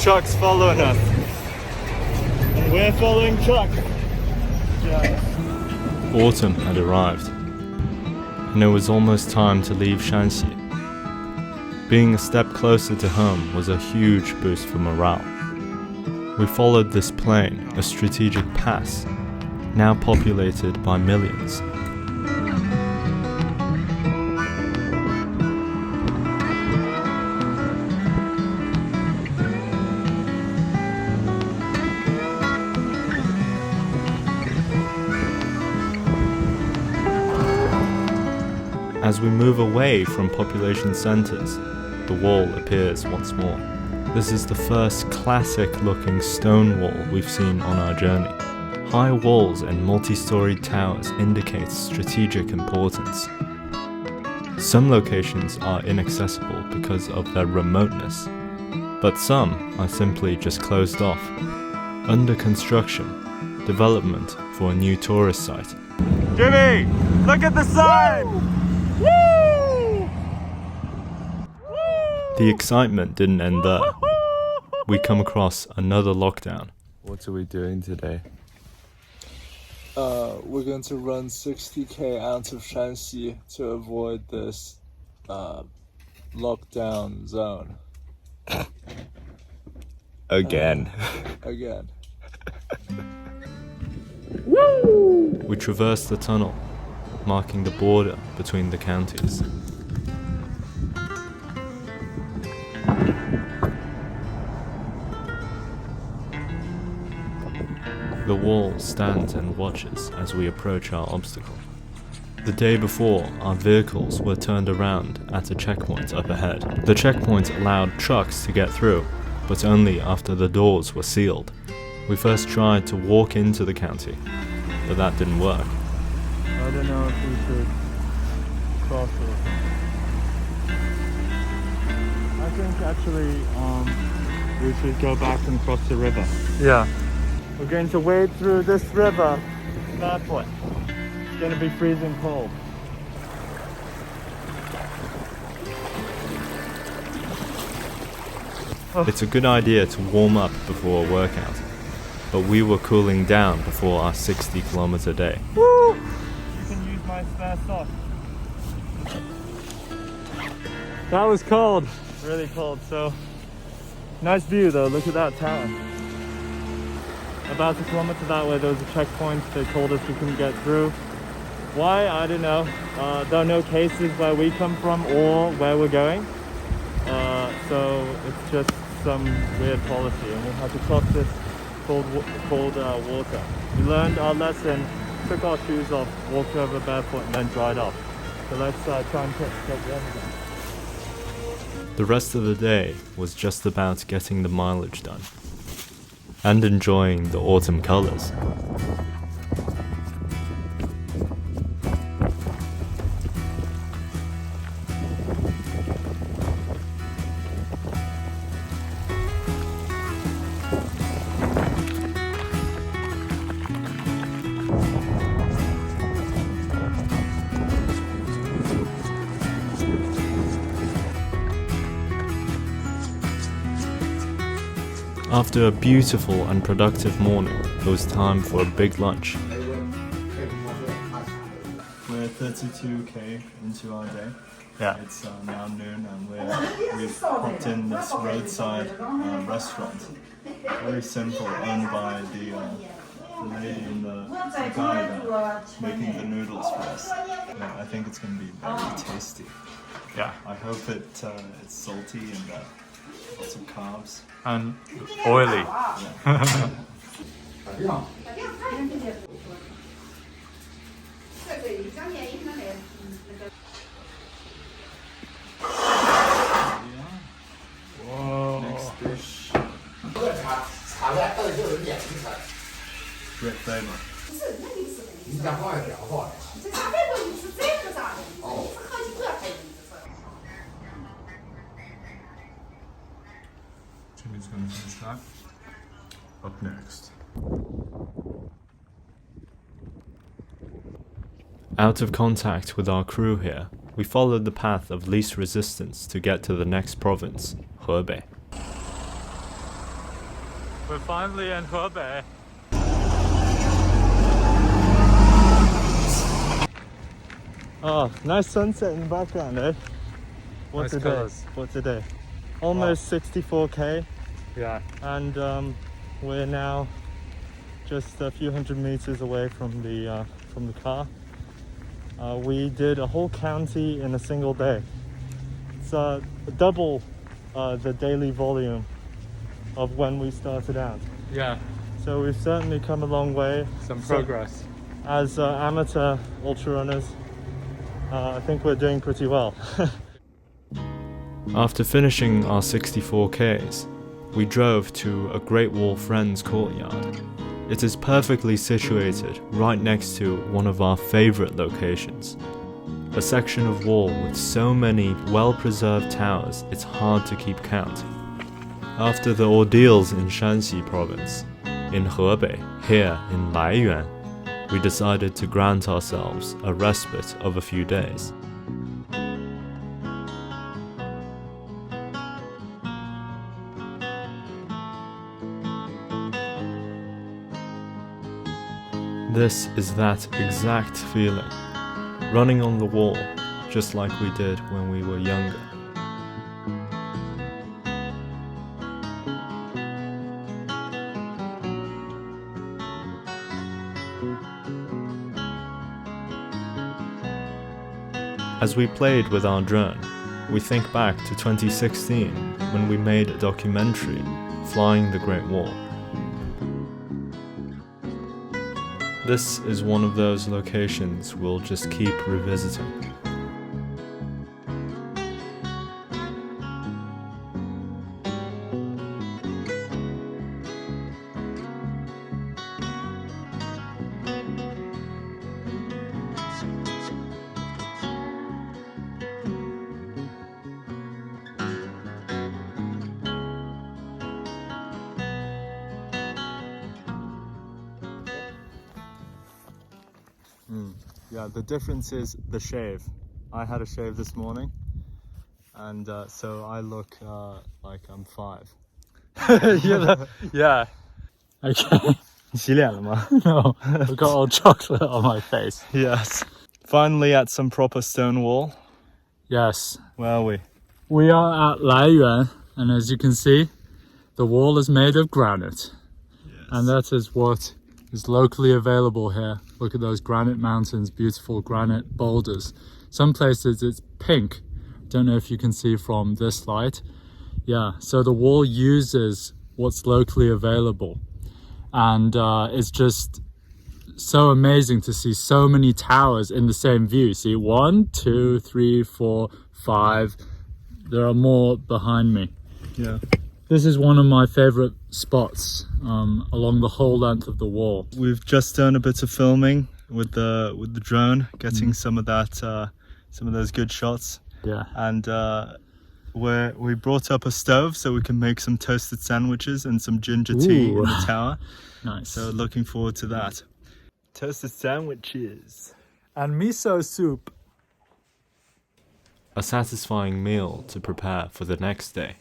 trucks following us. And we're following trucks. Autumn had arrived, and it was almost time to leave Shanxi. Being a step closer to home was a huge boost for morale. We followed this plain, a strategic pass, now populated by millions. As we move away from population centres, the wall appears once more. This is the first classic-looking stone wall we've seen on our journey. High walls and multi-storied towers indicate strategic importance. Some locations are inaccessible because of their remoteness, but some are simply just closed off. Under construction, development for a new tourist site. Jimmy, look at the sign! The excitement didn't end there. We come across another lockdown. What are we doing today? We're going to run 60k out of Shanxi to avoid this lockdown zone. Again. Again. We traverse the tunnel, marking the border between the counties. The wall stands and watches as we approach our obstacle. The day before, our vehicles were turned around at a checkpoint up ahead. The checkpoint allowed trucks to get through, but only after the doors were sealed. We first tried to walk into the county, but that didn't work. I don't know if we should cross it. I think actually we should go back and cross the river. Yeah. We're going to wade through this river barefoot. It's going to be freezing cold. It's a good idea to warm up before a workout, but we were cooling down before our 60-kilometer day. Woo! You can use my spare sock. That was cold, really cold. So nice view though, look at that tower. About a kilometer that way there was a checkpoint. They told us we couldn't get through. Why? I don't know. There are no cases where we come from or where we're going. So it's just some weird policy and we'll have to cross this cold water. We learned our lesson, took our shoes off, walked over barefoot and then dried off. So let's try and get the other one. The rest of the day was just about getting the mileage done and enjoying the autumn colors. After a beautiful and productive morning, it was time for a big lunch. We're 32k into our day. Yeah. It's now noon and we've popped in this roadside restaurant. Very simple, owned by the lady and the guy there making the noodles for us. Yeah, I think it's going to be very tasty. Yeah. I hope it's salty and lots of carbs. And oily. Whoa. Next dish. Great flavor. Jimmy's gonna finish that. Up next. Out of contact with our crew here, we followed the path of least resistance to get to the next province, Hebei. We're finally in Hebei. Oh, nice sunset in the background, eh? What's Nice a day? colours. What's a day? Almost 64k, Yeah. and we're now just a few hundred meters away from the car. We did a whole county in a single day. It's double the daily volume of when we started out. Yeah. So we've certainly come a long way. Some progress. As amateur ultra runners, I think we're doing pretty well. After finishing our 64Ks, we drove to a Great Wall Friends courtyard. It is perfectly situated right next to one of our favourite locations. A section of wall with so many well-preserved towers it's hard to keep count. After the ordeals in Shanxi province, in Hebei, here in Laiyuan, we decided to grant ourselves a respite of a few days. This is that exact feeling, running on the wall, just like we did when we were younger. As we played with our drone, we think back to 2016 when we made a documentary, Flying the Great Wall. This is one of those locations we'll just keep revisiting. Yeah, the difference is the shave. I had a shave this morning, and so I look like I'm 5. Yeah. Okay. 你洗脸了吗? No, I've got all chocolate on my face. Yes. Finally at some proper stone wall. Yes. Where are we? We are at Laiyuan, and as you can see, the wall is made of granite. Yes. And that is what is locally available here. Look at those granite mountains, beautiful granite boulders. Some places it's pink. Don't know if you can see from this light. Yeah, so the wall uses what's locally available. And it's just so amazing to see so many towers in the same view. See, 1, 2, 3, 4, 5. There are more behind me. Yeah. This is one of my favorite spots along the whole length of the wall. We've just done a bit of filming with the drone, getting some of those good shots. Yeah. And we brought up a stove so we can make some toasted sandwiches and some ginger tea in the tower. Nice. So looking forward to that. Toasted sandwiches. And miso soup. A satisfying meal to prepare for the next day.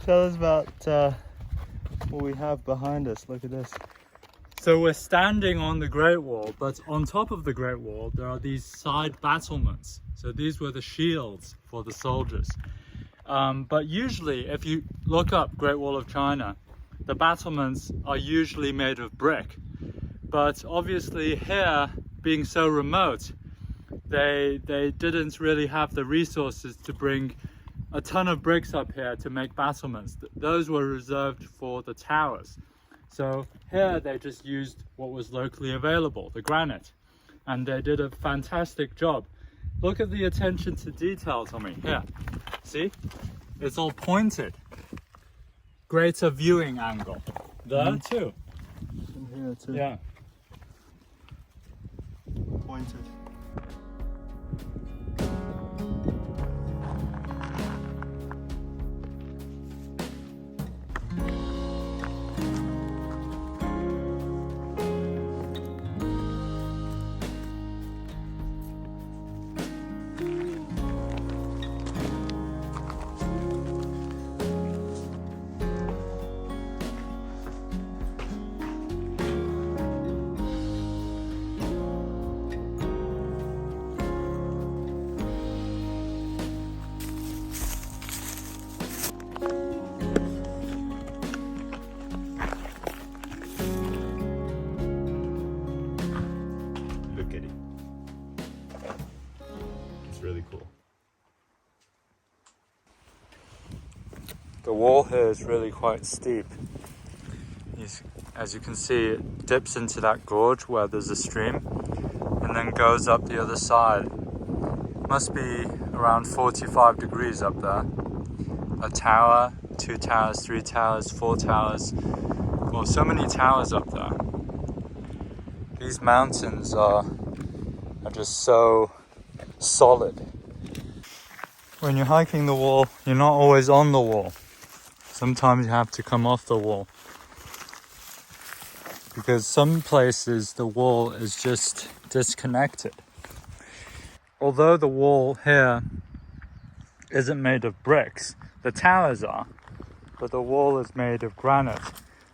Tell us about what we have behind us. Look at this. So we're standing on the Great Wall, but on top of the Great Wall there are these side battlements. So these were the shields for the soldiers. But usually if you look up Great Wall of China, the battlements are usually made of brick. But obviously here, being so remote, they didn't really have the resources to bring a ton of bricks up here to make battlements. Those were reserved for the towers. So here they just used what was locally available, the granite. And they did a fantastic job. Look at the attention to detail, Tommy. Here, see? It's all pointed. greater viewing angle. There too. In here too. Yeah. Pointed. Look at it. It's really cool. The wall here is really quite steep. As you can see, it dips into that gorge where there's a stream and then goes up the other side. Must be around 45 degrees up there. A tower, 2 towers, 3 towers, 4 towers. Well, so many towers up there. These mountains are just so solid. When you're hiking the wall, you're not always on the wall. Sometimes you have to come off the wall. Because some places the wall is just disconnected. Although the wall here isn't made of bricks, the towers are, but the wall is made of granite.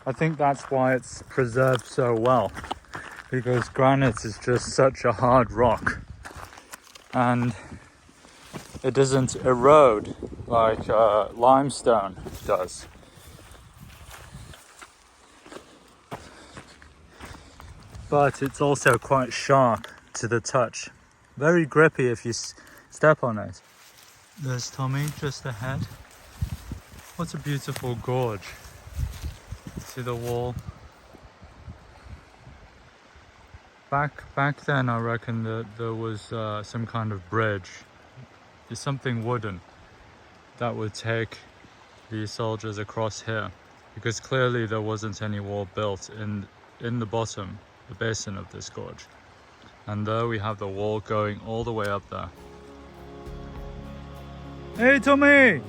I think that's why it's preserved so well, because granite is just such a hard rock and it doesn't erode like limestone does. But it's also quite sharp to the touch. Very grippy if you step on it. There's Tommy just ahead. What a beautiful gorge. See the wall. Back then I reckon that there was some kind of bridge. There's something wooden that would take the soldiers across here, because clearly there wasn't any wall built in the bottom, the basin of this gorge. And there we have the wall going all the way up there. Hey Tommy!